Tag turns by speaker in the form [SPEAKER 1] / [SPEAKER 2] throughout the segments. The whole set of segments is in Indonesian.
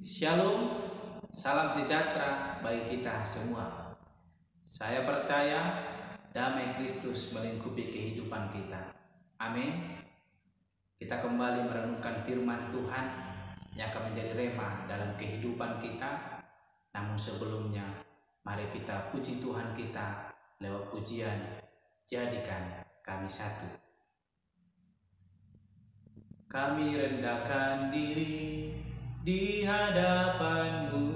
[SPEAKER 1] Shalom, salam sejahtera bagi kita semua. Saya percaya damai Kristus melingkupi kehidupan kita. Amin. Kita kembali merenungkan firman Tuhan yang akan menjadi rema dalam kehidupan kita. Namun sebelumnya, mari kita puji Tuhan kita lewat pujian Jadikan Kami Satu. Kami rendahkan diri di hadapan-Mu,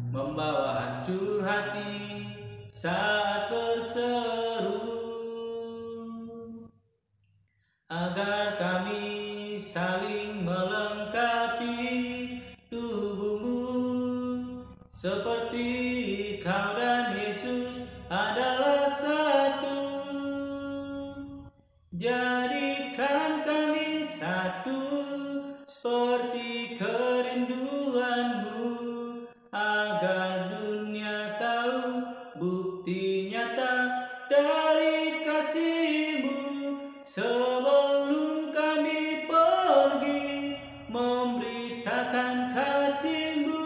[SPEAKER 1] membawa hancur hati saat berseru, agar kami saling melengkapi tubuh-Mu, seperti Kau dan Yesus adalah satu. Jadikan kami satu seperti kerinduan-Mu, agar dunia tahu bukti nyata dari kasih-Mu. Sebelum kami pergi memberitakan kasih-Mu,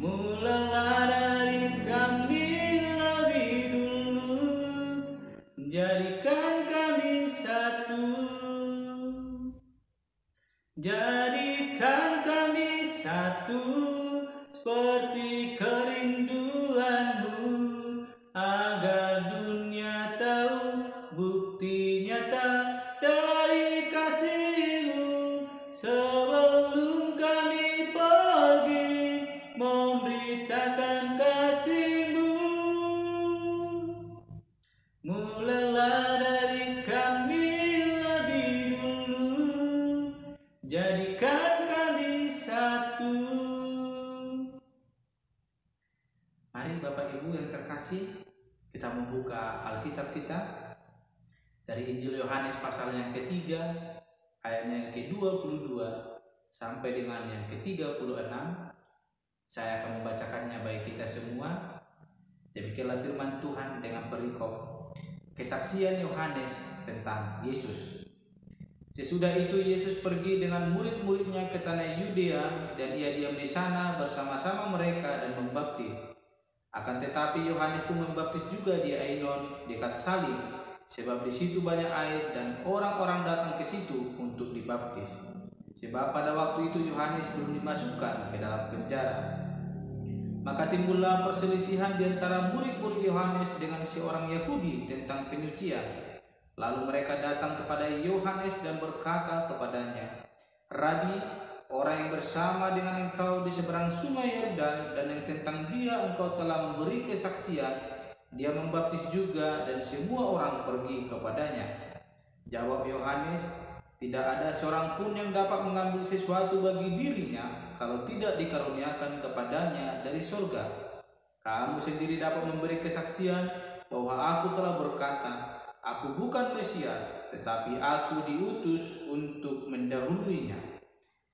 [SPEAKER 1] mulailah dari kami lebih dulu. Jadikan kami satu. Jadikan kami satu seperti kerinduan-Mu, agar dunia tahu bukti nyata dari kasih-Mu. Sebelum kami pergi memberitakan kasih-Mu, mulailah dari kami lebih dulu. Jadikan kami satu. Mari Bapak Ibu yang terkasih, kita membuka Alkitab kita dari Injil Yohanes pasal yang ketiga, ayatnya yang ke-22 sampai dengan yang ke-36. Saya akan membacakannya bagi kita semua. Demikianlah firman Tuhan dengan perikop kesaksian Yohanes tentang Yesus. Sesudah itu Yesus pergi dengan murid-muridnya ke tanah Yudea, dan ia diam di sana bersama-sama mereka dan membaptis. Akan tetapi Yohanes pun membaptis juga di Ainon dekat Salim, sebab di situ banyak air dan orang-orang datang ke situ untuk dibaptis. Sebab pada waktu itu Yohanes belum dimasukkan ke dalam penjara. Maka timbullah perselisihan di antara murid-murid Yohanes dengan seorang Yahudi tentang penyucian. Lalu mereka datang kepada Yohanes dan berkata kepadanya, "Rabi, orang yang bersama dengan engkau di seberang sungai Yordan dan yang tentang dia engkau telah memberi kesaksian, dia membaptis juga dan semua orang pergi kepadanya." Jawab Yohanes, "Tidak ada seorang pun yang dapat mengambil sesuatu bagi dirinya kalau tidak dikaruniakan kepadanya dari surga. Kamu sendiri dapat memberi kesaksian bahwa aku telah berkata, Aku bukan Mesias, tetapi aku diutus untuk mendahuluinya.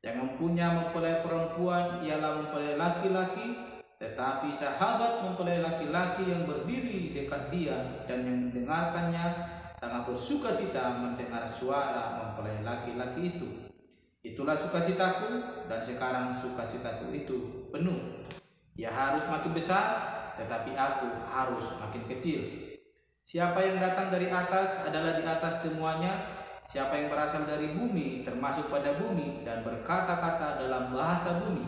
[SPEAKER 1] Yang mempunyai mempelai perempuan ialah mempelai laki-laki, tetapi sahabat mempelai laki-laki yang berdiri dekat dia dan yang mendengarkannya sangat bersukacita mendengar suara mempelai laki-laki itu. Itulah sukacitaku, dan sekarang sukacitaku itu penuh. Ia harus makin besar, tetapi aku harus makin kecil. Siapa yang datang dari atas adalah di atas semuanya. Siapa yang berasal dari bumi termasuk pada bumi dan berkata-kata dalam bahasa bumi.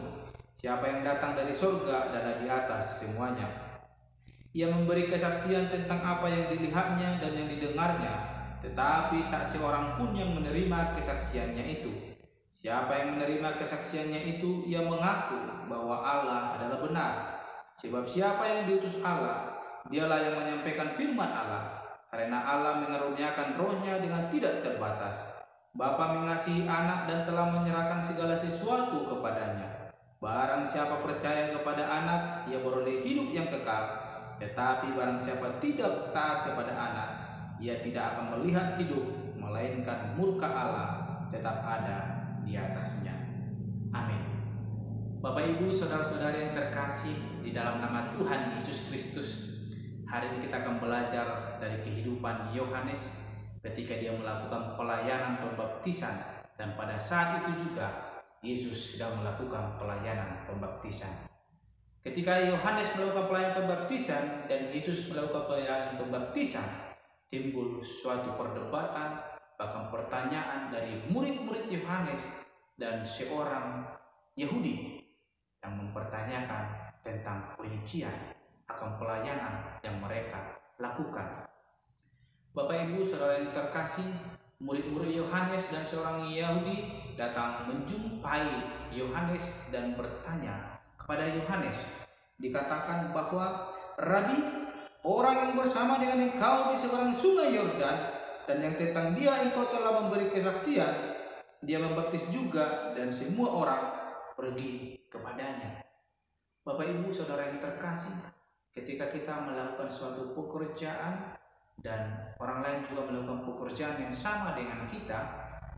[SPEAKER 1] Siapa yang datang dari surga adalah di atas semuanya. Ia memberi kesaksian tentang apa yang dilihatnya dan yang didengarnya, tetapi tak seorang pun yang menerima kesaksiannya itu. Siapa yang menerima kesaksiannya itu, ia mengaku bahwa Allah adalah benar. Sebab siapa yang diutus Allah, dialah yang menyampaikan firman Allah, karena Allah mengaruniakan rohnya dengan tidak terbatas. Bapa mengasihi anak dan telah menyerahkan segala sesuatu kepadanya. Barang siapa percaya kepada anak, ia beroleh hidup yang kekal. Tetapi barang siapa tidak taat kepada anak, ia tidak akan melihat hidup, melainkan murka Allah tetap ada di atasnya. Amin. Bapak Ibu, saudara-saudari yang terkasih di dalam nama Tuhan Yesus Kristus, hari ini kita akan belajar dari kehidupan Yohanes ketika dia melakukan pelayanan pembaptisan Dan pada saat itu juga Yesus sedang melakukan pelayanan pembaptisan. Ketika Yohanes melakukan pelayanan pembaptisan dan Yesus melakukan pelayanan pembaptisan, timbul suatu perdebatan, bahkan pertanyaan dari murid-murid Yohanes dan seorang Yahudi yang mempertanyakan tentang perincian akan pelayanan yang mereka lakukan. Bapak Ibu Saudara yang terkasih, murid-murid Yohanes dan seorang Yahudi datang menjumpai Yohanes dan bertanya kepada Yohanes. Dikatakan bahwa, "Rabi, orang yang bersama dengan engkau di seberang sungai Yordan dan yang tentang dia engkau telah memberi kesaksian, dia membaptis juga dan semua orang pergi kepadanya." Bapak Ibu Saudara yang terkasih, ketika kita melakukan suatu pekerjaan dan orang lain juga melakukan pekerjaan yang sama dengan kita,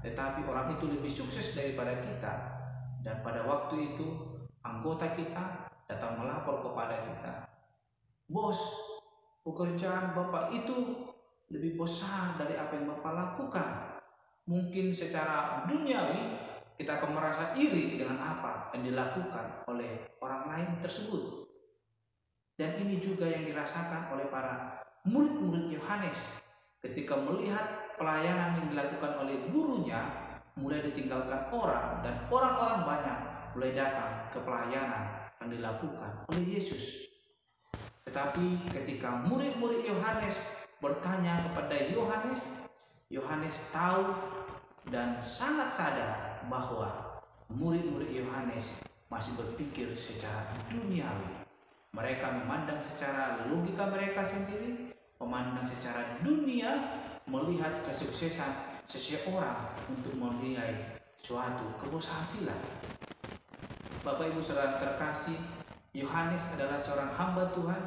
[SPEAKER 1] tetapi orang itu lebih sukses daripada kita, dan pada waktu itu anggota kita datang melapor kepada kita, "Bos, pekerjaan Bapak itu lebih besar dari apa yang Bapak lakukan." Mungkin secara duniawi kita akan merasa iri dengan apa yang dilakukan oleh orang lain tersebut. Dan ini juga yang dirasakan oleh para murid-murid Yohanes ketika melihat pelayanan yang dilakukan oleh gurunya mulai ditinggalkan orang, dan orang-orang banyak mulai datang ke pelayanan yang dilakukan oleh Yesus. Tetapi ketika murid-murid Yohanes bertanya kepada Yohanes, Yohanes tahu dan sangat sadar bahwa murid-murid Yohanes masih berpikir secara duniawi. Mereka memandang secara logika mereka sendiri, memandang secara dunia, melihat kesuksesan seseorang untuk menilai suatu keberhasilan. Bapak Ibu Saudara terkasih, Yohanes adalah seorang hamba Tuhan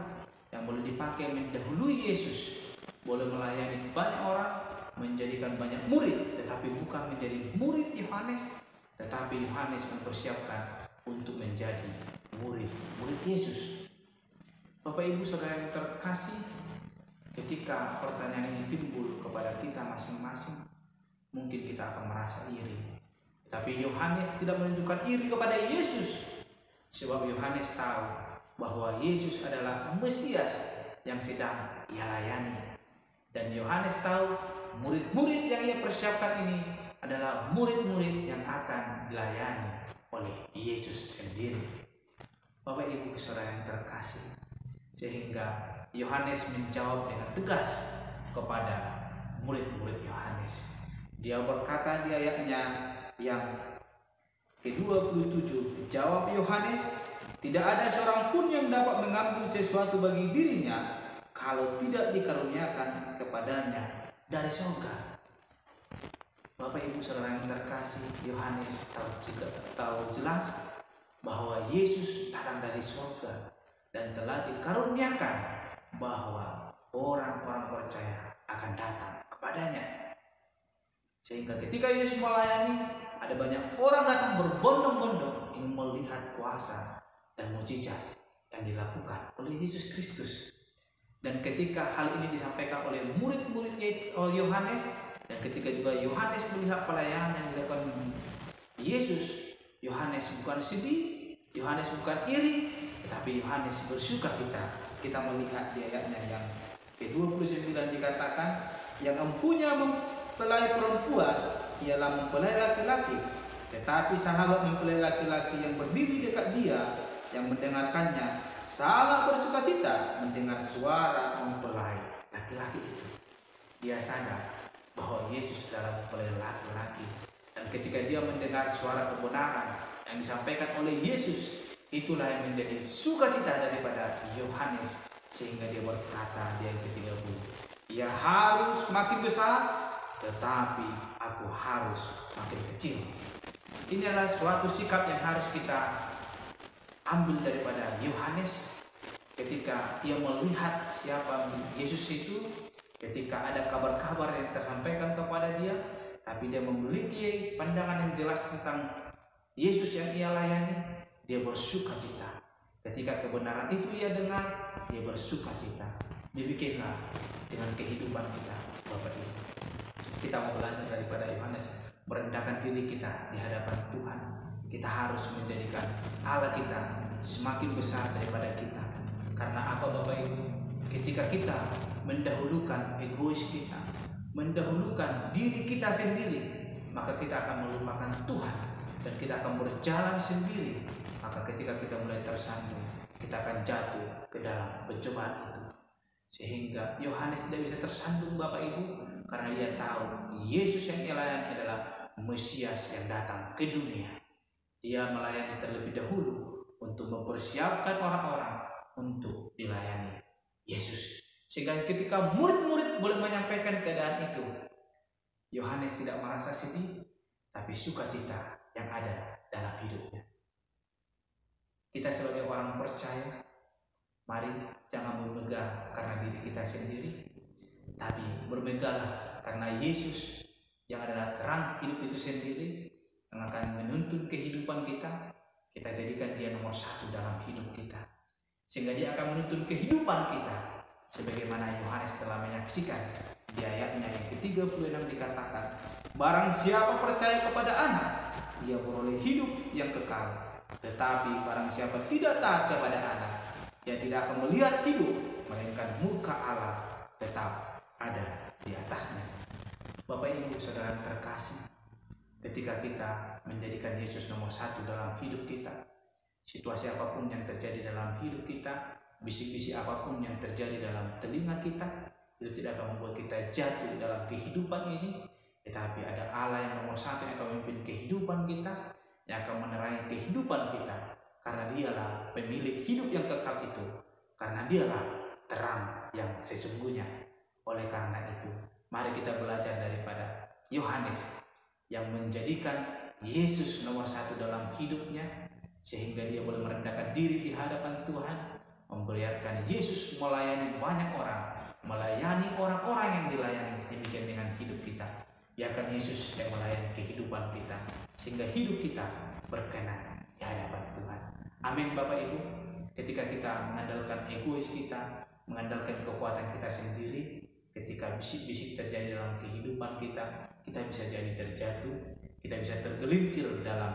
[SPEAKER 1] yang boleh dipakai mendahului Yesus, boleh melayani banyak orang, menjadikan banyak murid, tetapi bukan menjadi murid Yohanes, tetapi Yohanes mempersiapkan untuk menjadi murid Yesus. Bapak Ibu Saudara yang terkasih, ketika pertanyaan ini timbul kepada kita masing-masing, mungkin kita akan merasa iri. Tapi Yohanes tidak menunjukkan iri kepada Yesus, sebab Yohanes tahu bahwa Yesus adalah Mesias yang sedang ia layani. Dan Yohanes tahu murid-murid yang ia persiapkan ini adalah murid-murid yang akan dilayani oleh Yesus sendiri. Bapak Ibu Saudara yang terkasih, sehingga Yohanes menjawab dengan tegas kepada murid-murid Yohanes. Dia berkata di ayatnya yang ke-27, jawab Yohanes, "Tidak ada seorang pun yang dapat mengambil sesuatu bagi dirinya kalau tidak dikaruniakan kepadanya dari surga." Bapak Ibu Saudara yang terkasih, Yohanes tahu jelas bahwa Yesus datang dari surga dan telah dikaruniakan bahwa orang-orang percaya akan datang kepadanya. Sehingga ketika Yesus melayani, ada banyak orang datang berbondong-bondong ingin melihat kuasa dan mukjizat yang dilakukan oleh Yesus Kristus. Dan ketika hal ini disampaikan oleh murid-murid Yohanes, dan ketika juga Yohanes melihat pelayanan yang dilakukan Yesus, Yohanes bukan sedih, Yohanes bukan iri, tetapi Yohanes bersuka cita. Kita melihat di ayatnya yang ke-29 dikatakan, "Yang empunya mempelai perempuan ialah mempelai laki-laki, tetapi sahabat mempelai laki-laki yang berdiri dekat dia, yang mendengarkannya, sangat bersuka cita mendengar suara mempelai laki-laki itu." Dia sadar bahwa Yesus adalah mempelai laki-laki, dan ketika dia mendengar suara kebenaran yang disampaikan oleh Yesus, itulah yang menjadi sukacita daripada Yohanes, sehingga dia berkata di ayat ke-30, "Ia harus makin besar, tetapi aku harus makin kecil." Ini adalah suatu sikap yang harus kita ambil daripada Yohanes ketika ia melihat siapa Yesus itu, ketika ada kabar-kabar yang tersampaikan kepada dia, tapi dia memiliki pandangan yang jelas tentang Yesus yang ia layani, dia bersuka cita. Ketika kebenaran itu ia dengar, dia bersuka cita. Demikianlah dengan kehidupan kita, Bapak Ibu. Kita mau belajar daripada Yohanes merendahkan diri kita di hadapan Tuhan. Kita harus menjadikan Allah kita semakin besar daripada kita. Karena apa Bapak Ibu? Ketika kita mendahulukan egois kita, mendahulukan diri kita sendiri, maka kita akan melupakan Tuhan dan kita akan berjalan sendiri. Maka ketika kita mulai tersandung, kita akan jatuh ke dalam pencobaan itu. Sehingga Yohanes tidak bisa tersandung Bapak Ibu, karena dia tahu Yesus yang dia layani adalah Mesias yang datang ke dunia. Dia melayani terlebih dahulu untuk mempersiapkan orang-orang untuk dilayani Yesus. Sehingga ketika murid-murid boleh menyampaikan keadaan itu, Yohanes tidak merasa sedih, tapi sukacita yang ada dalam hidupnya. Kita sebagai orang percaya, mari jangan bermegah karena diri kita sendiri, tapi bermegahlah karena Yesus yang adalah terang hidup itu sendiri, yang akan menuntun kehidupan kita. Kita jadikan dia nomor satu dalam hidup kita, sehingga dia akan menuntun kehidupan kita. Sebagaimana Yohanes telah menyaksikan di ayatnya yang ke-36 dikatakan, barang siapa percaya kepada Anak, ia beroleh hidup yang kekal. Tetapi barang siapa tidak taat kepada Anak, ia tidak akan melihat hidup, melainkan murka Allah tetap ada di atasnya. Bapak Ibu Saudara terkasih, ketika kita menjadikan Yesus nomor satu dalam hidup kita, situasi apapun yang terjadi dalam hidup kita, bisik-bisik apapun yang terjadi dalam telinga kita, itu tidak akan membuat kita jatuh dalam kehidupan ini. Tetapi ada Allah yang nomor satu yang akan memimpin kehidupan kita, yang akan menerangi kehidupan kita, karena dialah pemilik hidup yang kekal itu, karena dialah terang yang sesungguhnya. Oleh karena itu, mari kita belajar daripada Yohanes yang menjadikan Yesus nomor satu dalam hidupnya, sehingga dia boleh merendahkan diri di hadapan Tuhan, membiarkan Yesus melayani banyak orang, melayani orang-orang yang dilayani. Demikian dengan hidup kita, biarkan Yesus yang melayani kehidupan kita, sehingga hidup kita berkenan di hadapan Tuhan. Amin Bapak Ibu. Ketika kita mengandalkan egois kita, mengandalkan kekuatan kita sendiri, ketika bisik-bisik terjadi dalam kehidupan kita, kita bisa jadi terjatuh, kita bisa tergelincir dalam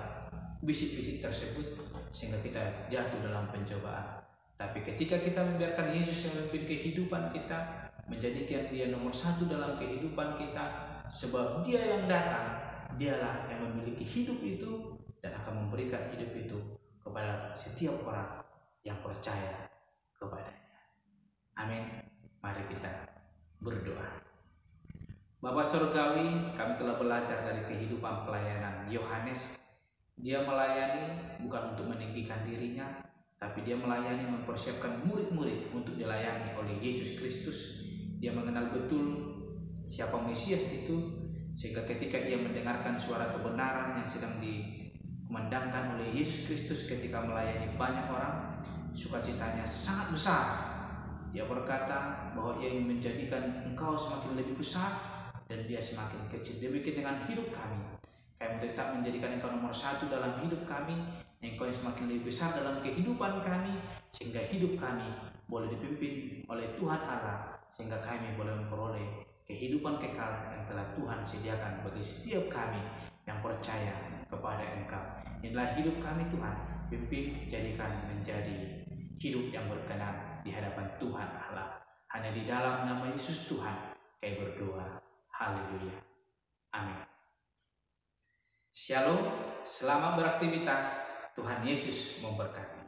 [SPEAKER 1] bisik-bisik tersebut, sehingga kita jatuh dalam pencobaan. Tapi ketika kita membiarkan Yesus yang memimpin kehidupan kita, menjadikan dia nomor satu dalam kehidupan kita, sebab dia yang datang, dialah yang memiliki hidup itu dan akan memberikan hidup itu kepada setiap orang yang percaya kepadanya. Amin. Mari kita berdoa. Bapa Surgawi, kami telah belajar dari kehidupan pelayanan Yohanes. Dia melayani bukan untuk meninggikan dirinya, tapi dia melayani mempersiapkan murid-murid untuk dilayani oleh Yesus Kristus. Dia mengenal betul siapa Mesias itu, sehingga ketika ia mendengarkan suara kebenaran yang sedang dikumandangkan oleh Yesus Kristus ketika melayani banyak orang, sukacitanya sangat besar. Dia berkata bahwa ia ingin menjadikan engkau semakin lebih besar dan dia semakin kecil. Demikian dengan hidup kami. Kami tetap menjadikan engkau nomor satu dalam hidup kami, engkau yang semakin lebih besar dalam kehidupan kami, sehingga hidup kami boleh dipimpin oleh Tuhan Allah, sehingga kami boleh memperoleh kehidupan kekal yang telah Tuhan sediakan bagi setiap kami yang percaya kepada Engkau. Inilah hidup kami Tuhan, pimpin jadikan menjadi hidup yang berkenan di hadapan Tuhan Allah. Hanya di dalam nama Yesus Tuhan kami berdoa. Haleluya. Amin. Shalom, selamat beraktivitas. Tuhan Yesus memberkati.